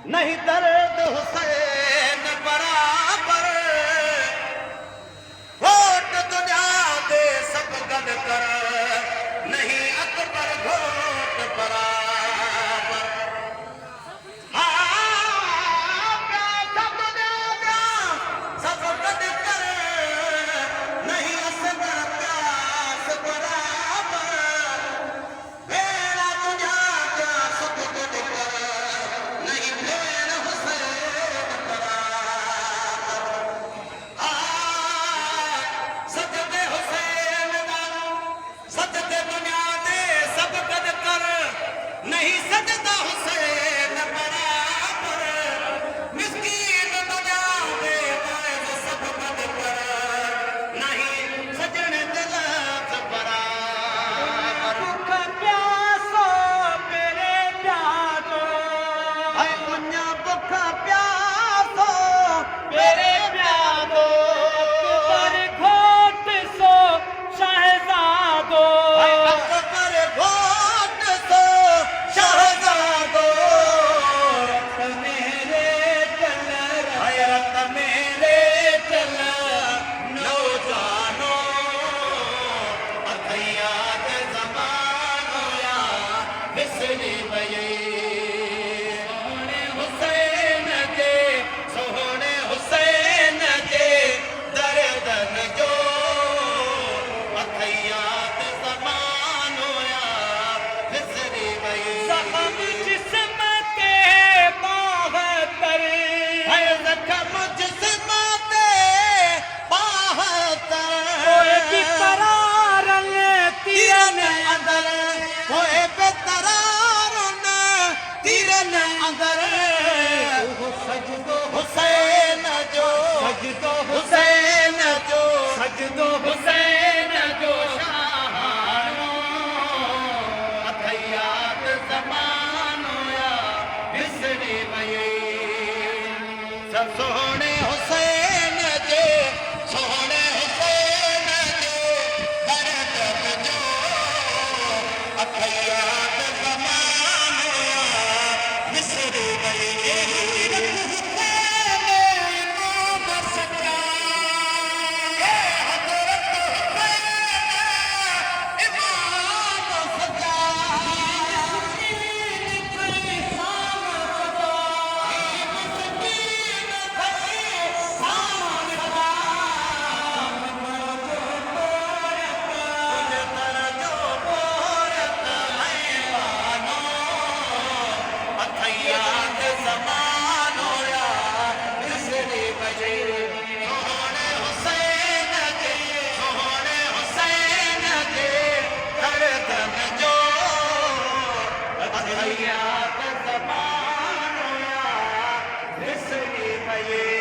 नहीं दर्द हुसैन बराबर, वोट दुनिया दे सब गद कर, नहीं अकबर वोट बराबर। हाँ, प्यार सब दुनिया दे सब गद कर, नहीं असगर प्यास बराबर। भेड़ा दुनिया दे सब गद कर, नहीं भेड़ हुसैन बराबर। सजदे हुसैन दा सजदे दुनिया दे सब गद कर, नहीं सजदा हुसैन बराबर। मिस्कीन दुनिया दे वाइज सब गद कर, नहीं सजण दिल बराबर। भुख प्यासो मेरे प्यारो, हाय मुन्ना भुख प्यासो मेरे प्यारो, अकबर घोट सो शहजादो, अकबर घोट सो शहजादो। रत मेरे चल हयरत मेरे चल नौजानो, अथैयाद ज़मानो या बिसरी वये। सोहणे हुसैन जे सोहणे हुसैन जे दर्दन जो, अथैयाद ज़मानो या बिसरी वये। जख्म जिस्म ते बाहतर, है ज़ख्म जिस्म ते बाहतर। कोई बेकरारन तीरन तीरन अंदर होए बेकरारन तीरन अंदर। सजदो हुसैन जो सजदो हुसैन जो सजदो हुसैन जो शाहानो, अथैयाद ज़मानो या बिसरी वये। सब सोहणे हुसैन जे सोहणे हुसैन जे दर्द जो, अथैयाद ज़मानो या बिसरी वये। हुसैन इमाम सच्चा, ये हज़रत हुसैन इमाम सच्चा। अथैयाद ज़मानो या बिसरी वये। सोहणे हुसैन जे सोहणे हुसैन जे दर्दन जो, अथैयाद ज़मानो या बिसरी वये।